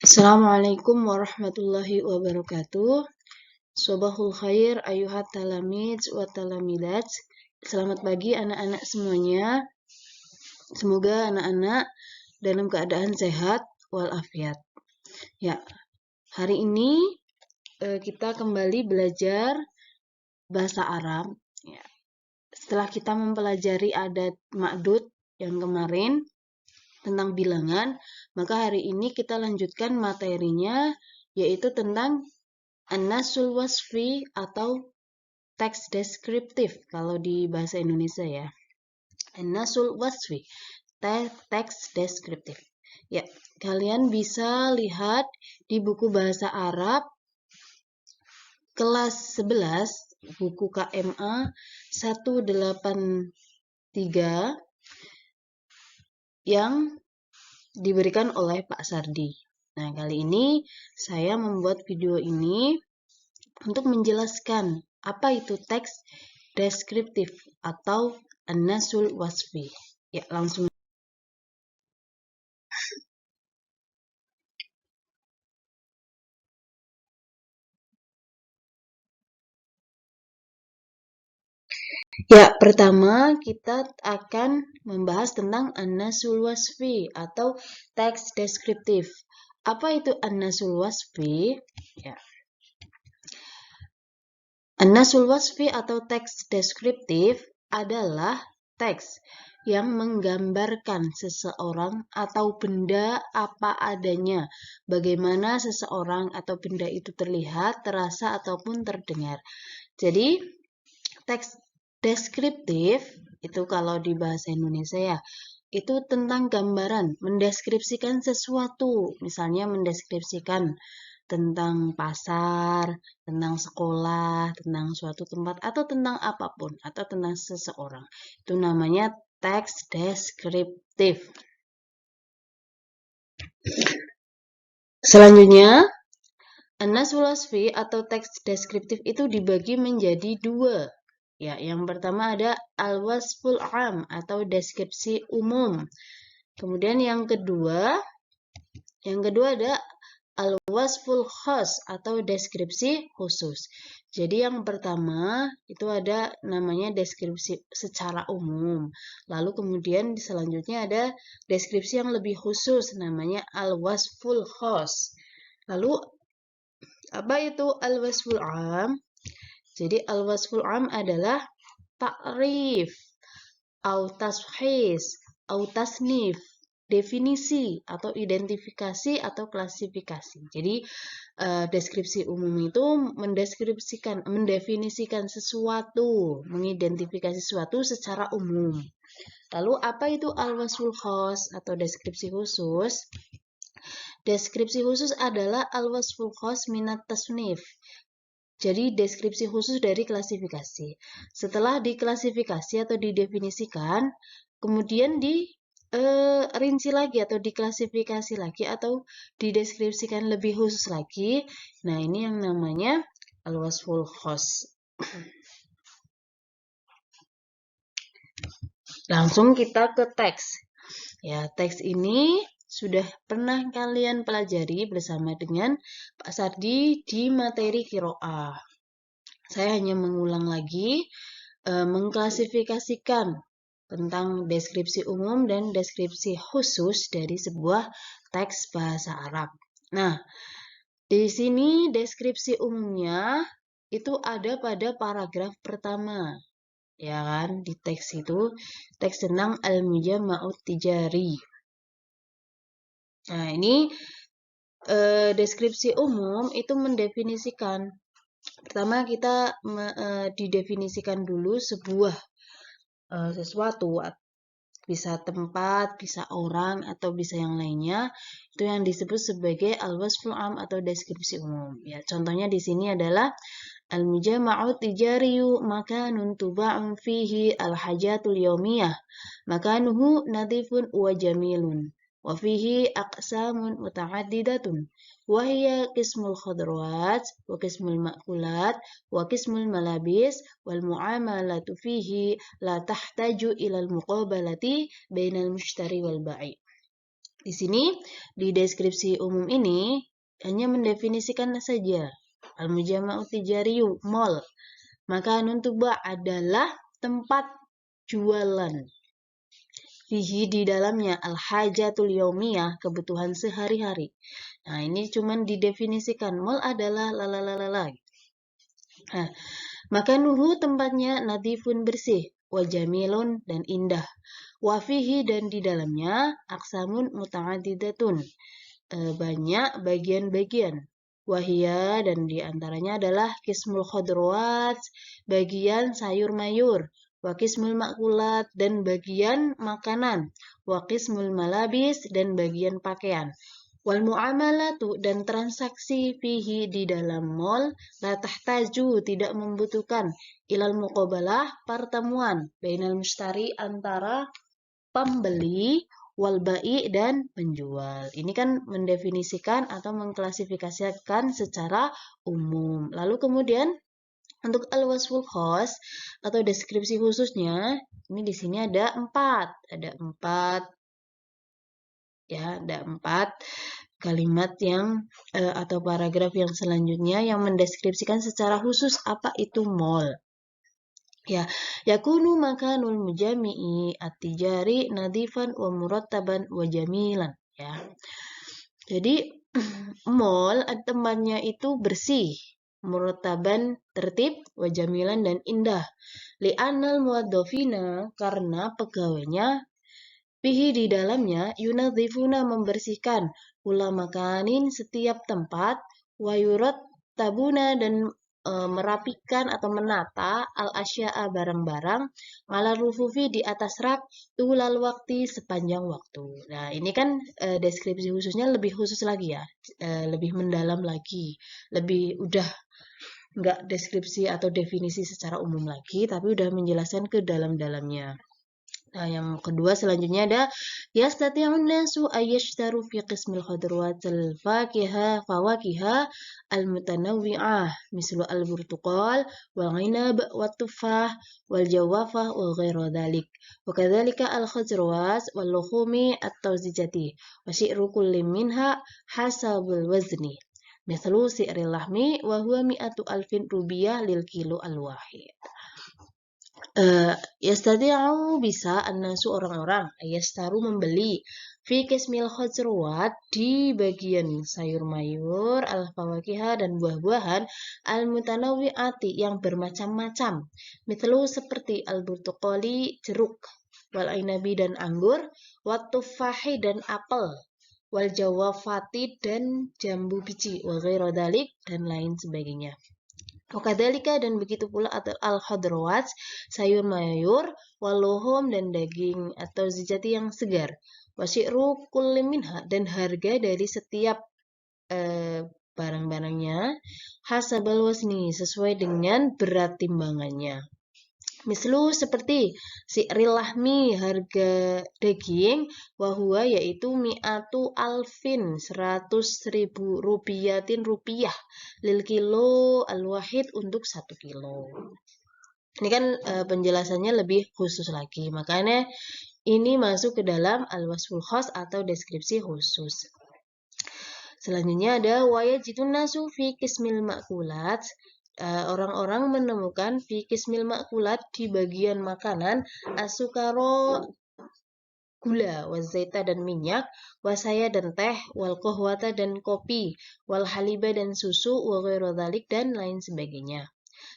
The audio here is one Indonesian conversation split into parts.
Assalamualaikum warahmatullahi wabarakatuh. Sobahul khair ayuhat talamid wa talamidat. Selamat pagi anak-anak semuanya. Semoga anak-anak dalam keadaan sehat walafiat. Ya, hari ini kita kembali belajar bahasa Arab. Ya. Setelah kita mempelajari adat ma'dud yang kemarin tentang bilangan, maka hari ini kita lanjutkan materinya, yaitu tentang an-nasul wasfi atau teks deskriptif kalau di bahasa Indonesia ya. An-nasul wasfi, teks deskriptif. Ya, kalian bisa lihat di buku bahasa Arab kelas 11, buku KMA 183 yang diberikan oleh Pak Sardi. Nah, kali ini saya membuat video ini untuk menjelaskan apa itu teks deskriptif atau an-nasul wasfi. Ya, langsung. Ya, pertama kita akan membahas tentang an-nasul wasfi atau teks deskriptif. Apa itu an-nasul wasfi? Ya. An-nasul wasfi atau teks deskriptif adalah teks yang menggambarkan seseorang atau benda apa adanya, bagaimana seseorang atau benda itu terlihat, terasa, ataupun terdengar. Jadi, teks deskriptif itu kalau di bahasa Indonesia ya, itu tentang gambaran, mendeskripsikan sesuatu, misalnya mendeskripsikan tentang pasar, tentang sekolah, tentang suatu tempat, atau tentang apapun, atau tentang seseorang. Itu namanya teks deskriptif. Selanjutnya, an-nasul wasfi atau teks deskriptif itu dibagi menjadi dua. Ya, yang pertama ada al-wasful am atau deskripsi umum. Kemudian yang kedua ada al-wasful khas atau deskripsi khusus. Jadi yang pertama itu ada namanya deskripsi secara umum. Lalu kemudian selanjutnya ada deskripsi yang lebih khusus namanya al-wasful khas. Lalu apa itu al-wasful am? Jadi al-wasful am adalah ta'rif, au tashis, au tasnif, definisi atau identifikasi atau klasifikasi. Jadi deskripsi umum itu mendefinisikan sesuatu, mengidentifikasi sesuatu secara umum. Lalu apa itu al-wasful khas atau deskripsi khusus? Deskripsi khusus adalah al-wasful khas minat tasnif. Jadi deskripsi khusus dari klasifikasi. Setelah diklasifikasi atau didefinisikan, kemudian rinci lagi atau diklasifikasi lagi atau dideskripsikan lebih khusus lagi. Nah, ini yang namanya al-wasful khas. Langsung kita ke teks. Ya, teks ini sudah pernah kalian pelajari bersama dengan Pak Sardi di materi qiraah. Saya hanya mengulang lagi, mengklasifikasikan tentang deskripsi umum dan deskripsi khusus dari sebuah teks bahasa Arab. Nah, di sini deskripsi umumnya itu ada pada paragraf pertama. Ya kan, di teks itu, teks tentang al-mujama'ut tijari. Nah, ini deskripsi umum itu mendefinisikan. Pertama kita didefinisikan dulu sebuah sesuatu, bisa tempat, bisa orang, atau bisa yang lainnya. Itu yang disebut sebagai al-wasful am atau deskripsi umum. Ya, contohnya di sini adalah al-mujama'u tijariyu makanun tuba'un fihi al-hajatul yaumiyah. Makanuhu nadifun wa jamilun. Wa fihi aqsamun muta'addidatun. Wa hiya qismul khadrawat wa qismul ma'kulat wa qismul malabis wal mu'amalatu fihi la tahtaju ilal muqabalati bainal mushtari wal ba'i. Di sini, di deskripsi umum ini, hanya mendefinisikan saja. Al-Mujama'u Tijariyu, mall. Maka Nuntuba adalah tempat jualan. Fihi di dalamnya al-hajatul yaumiyah, kebutuhan sehari-hari. Nah, ini cuman didefinisikan. Mall adalah lalalala. Nah, maka nuhu tempatnya nadifun bersih, wajamilun dan indah. Wafihi dan di dalamnya aksamun muta'adidatun, banyak bagian-bagian. Wahia dan diantaranya adalah kismul khodrawat, bagian sayur mayur. Wakismul makulat dan bagian makanan. Wakismul malabis dan bagian pakaian. Wal muamalatu dan transaksi fihi di dalam mall la tahtaju tidak membutuhkan ilal muqabalah pertemuan bainal mustari antara pembeli wal bai dan penjual. Ini kan mendefinisikan atau mengklasifikasikan secara umum. Lalu kemudian untuk al-wasful khas atau deskripsi khususnya, ini di sini ada 4. Ada 4 ya, ada 4 kalimat yang atau paragraf yang selanjutnya yang mendeskripsikan secara khusus apa itu mall. Ya, yakunu makanul mujami'i at-tijari nadifan wa murattaban wa jamilan, ya. Jadi mall tempatnya itu bersih, murattaban tertib, wa jamilan dan indah. Li'anal muwaddafina karena pegawainya fihi di dalamnya yunadzifuna membersihkan makanin setiap tempat wa yurattabuna dan merapikan atau menata al-asya'a barang-barang ala rufufi di atas rak tulal waktu sepanjang waktu. Nah, ini kan deskripsi khususnya lebih khusus lagi ya, lebih mendalam lagi, lebih udah nggak deskripsi atau definisi secara umum lagi, tapi udah menjelaskan ke dalam-dalamnya. Nah, yang kedua selanjutnya ada yastati'un nasu ayyashtaru fi qismil khudrawatil fawakiha al-mutanawwi'ah mislu al-burtuqal wal ghinab wat tufah wal jawafah wa ghairu dhalik. Wa kadzalika al-khudrawat wal luhumi at-tawzijati wa syi'ru kulli minha hasabul wazni. Mislu si'ril lahmi wa huwa mi'atu alfin rubiyah lil kilo al-wahid. Yastati'u bisa annasu orang-orang yastaru membeli fi kismil khudrawat di bagian sayur mayur al-fawakiha dan buah-buahan al-mutanawwi'ati yang bermacam-macam. Mithlu seperti al-burtuqali jeruk, wal ainabi dan anggur, wat tufahi dan apel, wal jawafati dan jambu biji, wa ghairu dzalik dan lain sebagainya. Wakadhalika dan begitu pula al-khadrawat, sayur mayur, waluhum dan daging atau zijati yang segar. Wasyi'ru kulli minha dan harga dari setiap barang-barangnya hasabal wasni sesuai dengan berat timbangannya. Mislu seperti si'ril lahmi harga daging wahua yaitu mi'atu alfin 100.000 rupiatin rupiah lil kilo al-wahid untuk 1 kilo. Ini kan penjelasannya lebih khusus lagi, makanya ini masuk ke dalam al-wasful khas atau deskripsi khusus. Selanjutnya ada wayajidun nasu fi qismil ma'kulat. Orang-orang menemukan fi qismil ma'kulat di bagian makanan asukaro gula, wazaita dan minyak, wasaya dan teh, wal qahwata dan kopi, wal haliba dan susu, wa ghairu dzalik dan lain sebagainya.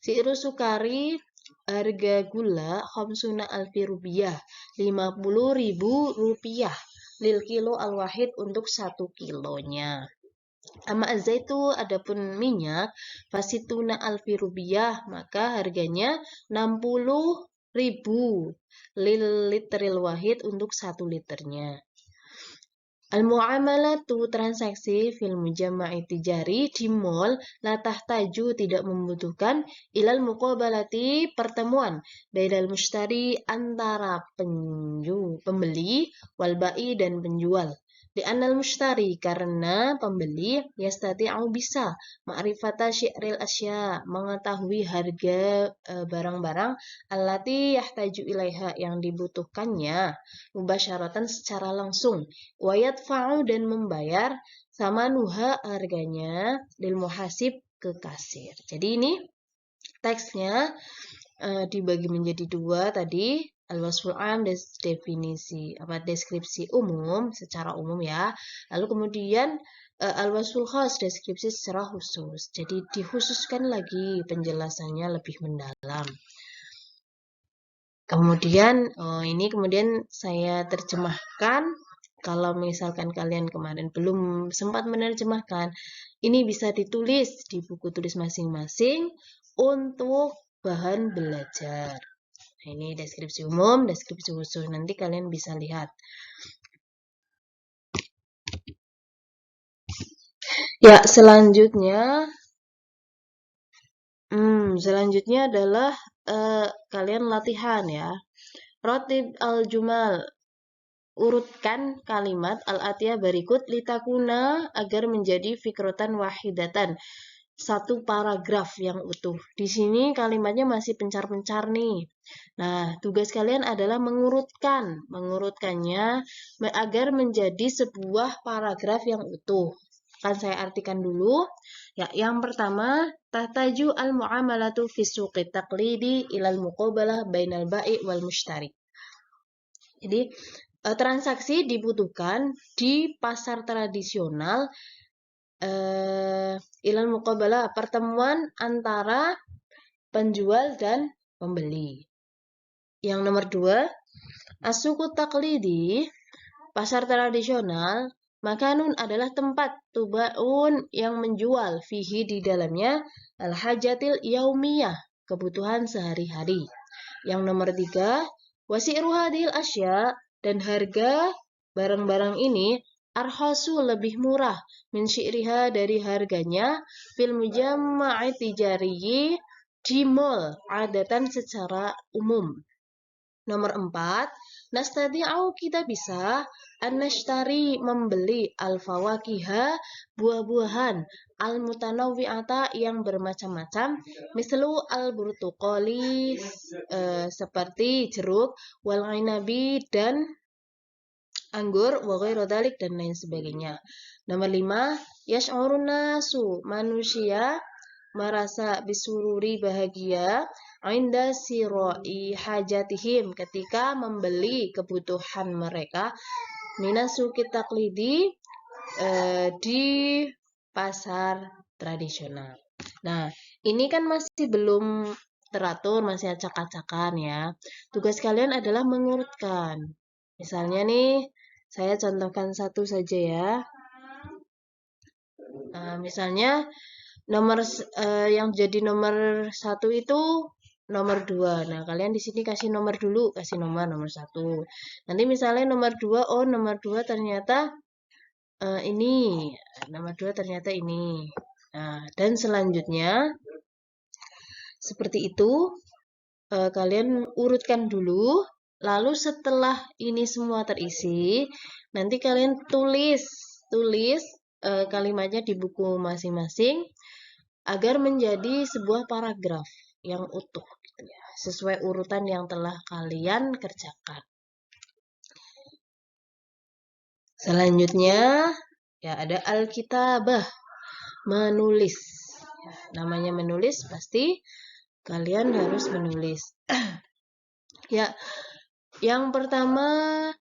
Si'ru sukari harga gula khamsuna alfi rupiah 50.000 rupiah lil kilo al-wahid untuk 1 kilonya. Ama azaitu adapun minyak fasituna alfi rupiah maka harganya 60.000 lil literil wahid untuk 1 liternya. Al-muamalatu transaksi fil mujamma'i tijari di mall la tahtaju tidak membutuhkan ilal muqabalati pertemuan bainal mushtari antara pembeli wal bai dan penjual. Li'annal mushtari, karena pembeli yastati'u bisa ma'rifata syi'ril asya, mengetahui harga barang-barang allati yahtaju ilaiha, yang dibutuhkannya mubasyaratan, secara langsung, wa yadfa'u, dan membayar samanuha, harganya, lil muhasib, ke kasir. Jadi ini teksnya dibagi menjadi dua tadi, al-wasful am, definisi deskripsi umum secara umum ya. Lalu kemudian al-wasful khas, deskripsi secara khusus. Jadi dikhususkan lagi penjelasannya lebih mendalam. Kemudian ini kemudian saya terjemahkan. Kalau misalkan kalian kemarin belum sempat menerjemahkan, ini bisa ditulis di buku tulis masing-masing untuk bahan belajar. Nah, ini deskripsi umum, deskripsi khusus. Nanti kalian bisa lihat. Ya, selanjutnya adalah kalian latihan ya. Rotib al-jumal, urutkan kalimat al-atiyah berikut litakuna, agar menjadi fikrotan wahidatan, satu paragraf yang utuh. Di sini kalimatnya masih pencar-pencar nih. Nah, tugas kalian adalah mengurutkannya agar menjadi sebuah paragraf yang utuh. Akan saya artikan dulu. Ya, yang pertama, tahtaju al-mu'amalatu fi suqi taqlidi ilal muqabalah bainal ba'i wal mushtari. Jadi, transaksi dibutuhkan di pasar tradisional ilal muqabalah, pertemuan antara penjual dan pembeli. Yang nomor 2, as-suqu taqlidi, pasar tradisional, makanun adalah tempat, tubaun yang menjual, fihi di dalamnya, al-hajatil yaumiyah, kebutuhan sehari-hari. Yang nomor 3, wasi'ru hadhil asya, dan harga barang-barang ini arhasu, lebih murah, min syi'riha, dari harganya, fil mujamma'i tijariyi, di mall, adatan secara umum. Nomor 4, nastadi'u, kita bisa, an-nashtari, membeli, al-fawakiha, buah-buahan, al-mutanawwi'ata, yang bermacam-macam, mislu al-burtuqali, seperti jeruk, wal-inabi, dan anggur, wa ghairu dzalik, dan lain sebagainya. Nomor 5, yash'urun nasu, manusia merasa bisururi, bahagia, inda siroi hajatihim, ketika membeli kebutuhan mereka, minasuki taqlidi, di pasar tradisional. Nah, ini kan masih belum teratur, masih acak-acakan ya. Tugas kalian adalah mengurutkan. Misalnya nih, saya contohkan satu saja ya. Nah, misalnya yang jadi nomor 1 itu nomor 2. Nah, kalian di sini kasih nomor dulu, kasih nomor 1. Nanti misalnya nomor 2, nomor 2 ternyata ini. Nomor 2 ternyata ini. Nah, dan selanjutnya seperti itu, kalian urutkan dulu. Lalu setelah ini semua terisi, nanti kalian tulis kalimatnya di buku masing-masing agar menjadi sebuah paragraf yang utuh, gitu ya, sesuai urutan yang telah kalian kerjakan. Selanjutnya ya ada al-kitabah, menulis. Ya, namanya menulis, pasti kalian harus menulis. Ya, yang pertama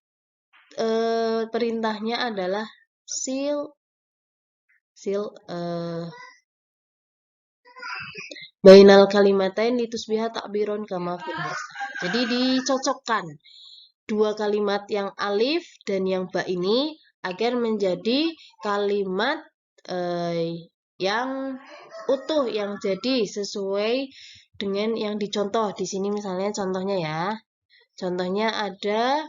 perintahnya adalah sil bainal kalimatain litusbiha ta'biron kama fil. Jadi dicocokkan dua kalimat yang alif dan yang ba ini agar menjadi kalimat yang utuh, yang jadi sesuai dengan yang dicontoh. Di sini misalnya contohnya ya. Contohnya ada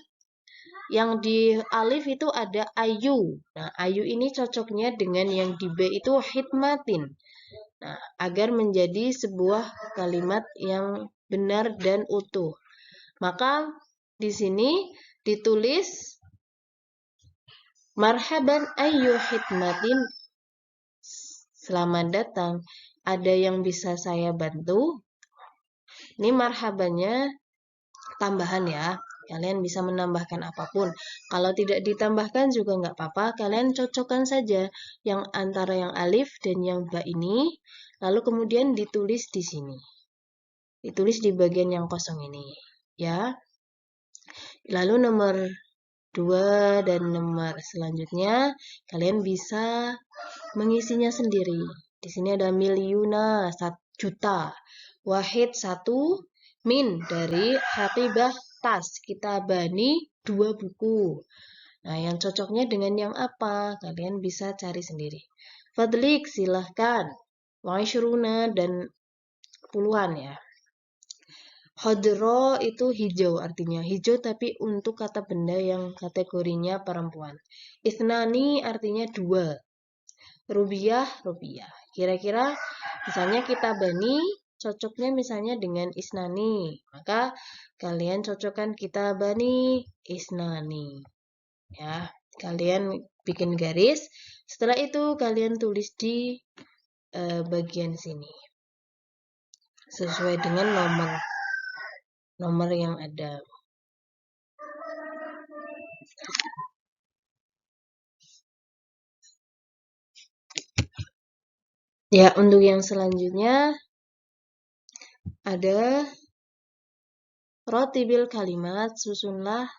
yang di alif itu ada ayu. Nah, ayu ini cocoknya dengan yang di b itu hikmatin. Nah, agar menjadi sebuah kalimat yang benar dan utuh. Maka di sini ditulis Marhaban ayyu khidmatin. Selamat datang. Ada yang bisa saya bantu? Ini marhabannya tambahan ya. Kalian bisa menambahkan apapun. Kalau tidak ditambahkan juga nggak apa-apa. Kalian cocokkan saja yang antara yang alif dan yang ba ini. Lalu kemudian ditulis di sini. Ditulis di bagian yang kosong ini. Ya. Lalu nomor 2 dan nomor selanjutnya kalian bisa mengisinya sendiri. Di sini ada milyuna, 1 juta. Wahid 1, min dari Hatibah tas. Kita bani 2 buku. Nah, yang cocoknya dengan yang apa? Kalian bisa cari sendiri. Fadlik, silahkan. Waishruna dan puluhan ya. Khodro itu hijau artinya. Hijau tapi untuk kata benda yang kategorinya perempuan. Isnani artinya 2. Rubiah, rupiah. Kira-kira misalnya kita bani cocoknya misalnya dengan isnani. Maka kalian cocokkan kita bani isnani. Ya, kalian bikin garis. Setelah itu kalian tulis di bagian sini. Sesuai dengan nomor yang ada. Ya, untuk yang selanjutnya ada rotibil kalimat, susunlah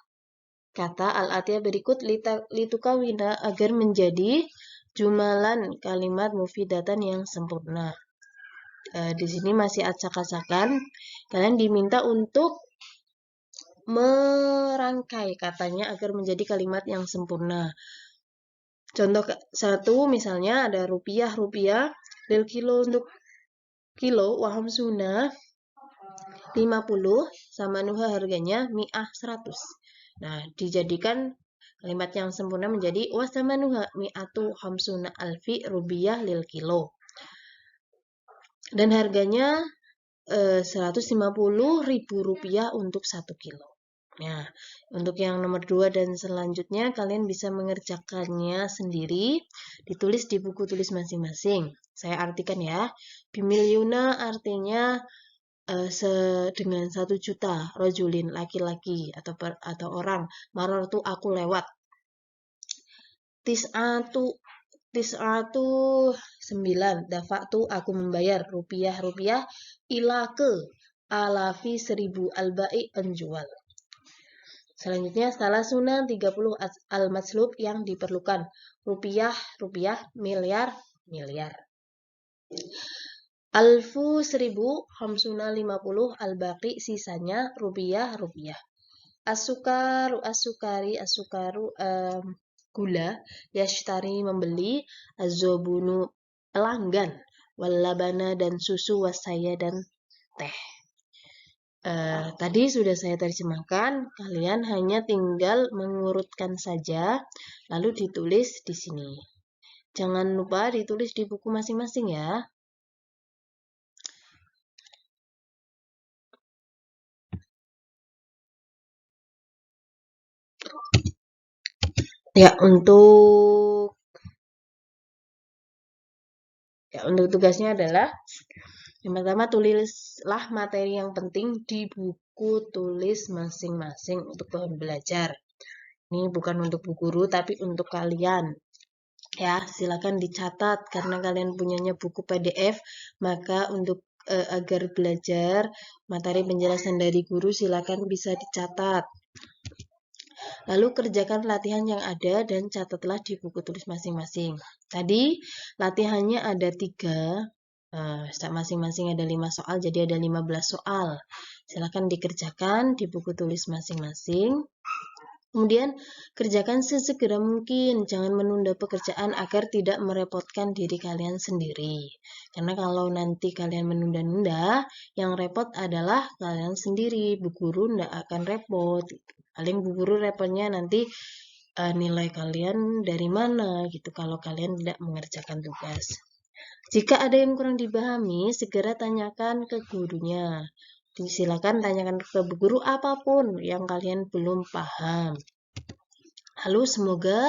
kata al-atiyah berikut litukawina agar menjadi jumalan kalimat mufidatan yang sempurna. Di sini masih acak-acakan. Kalian diminta untuk merangkai katanya agar menjadi kalimat yang sempurna. Contoh 1 misalnya ada rupiah lil kilo untuk kilo waham sunnah 50 sama nuha harganya mi'ah 100. Nah, dijadikan kalimat yang sempurna menjadi wasamanuha mi'atu hamsuna alfi rupiah lil kilo. Dan harganya 150.000 rupiah untuk 1 kilo. Nah, untuk yang nomor 2 dan selanjutnya kalian bisa mengerjakannya sendiri, ditulis di buku tulis masing-masing. Saya artikan ya. Bimilyuna artinya dengan 1 juta rojulin laki-laki atau orang. Maror tuh aku lewat. Tis'atu 9, dafa'tu aku membayar rupiah ila ke alafi 1000 albai penjual. Selanjutnya salah sunan 30 al-matslub yang diperlukan. Rupiah, miliar. Alfu 1000, hamsuna 50, al-baqi sisanya rupiah. As-sukari, gula, yashtari membeli, az-zobunu pelanggan, wal-labana dan susu, wasaya dan teh. Tadi sudah saya terjemahkan, kalian hanya tinggal mengurutkan saja, lalu ditulis di sini. Jangan lupa ditulis di buku masing-masing ya. Ya, untuk tugasnya adalah yang pertama, tulislah materi yang penting di buku tulis masing-masing untuk bahan belajar. Ini bukan untuk bu guru, tapi untuk kalian. Ya, silakan dicatat karena kalian punyanya buku PDF, maka untuk agar belajar materi penjelasan dari guru silakan bisa dicatat. Lalu kerjakan latihan yang ada dan catatlah di buku tulis masing-masing. Tadi latihannya ada 3. Masing-masing ada 5 soal, jadi ada 15 soal. Silakan dikerjakan di buku tulis masing-masing. Kemudian, kerjakan sesegera mungkin. Jangan menunda pekerjaan agar tidak merepotkan diri kalian sendiri. Karena kalau nanti kalian menunda-nunda, yang repot adalah kalian sendiri. Bu guru tidak akan repot. Paling bu guru repotnya nanti nilai kalian dari mana gitu kalau kalian tidak mengerjakan tugas. Jika ada yang kurang dipahami, segera tanyakan ke gurunya. Silakan tanyakan ke guru apapun yang kalian belum paham. Lalu semoga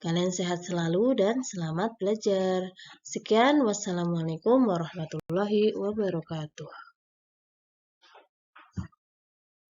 kalian sehat selalu dan selamat belajar. Sekian, wassalamualaikum warahmatullahi wabarakatuh.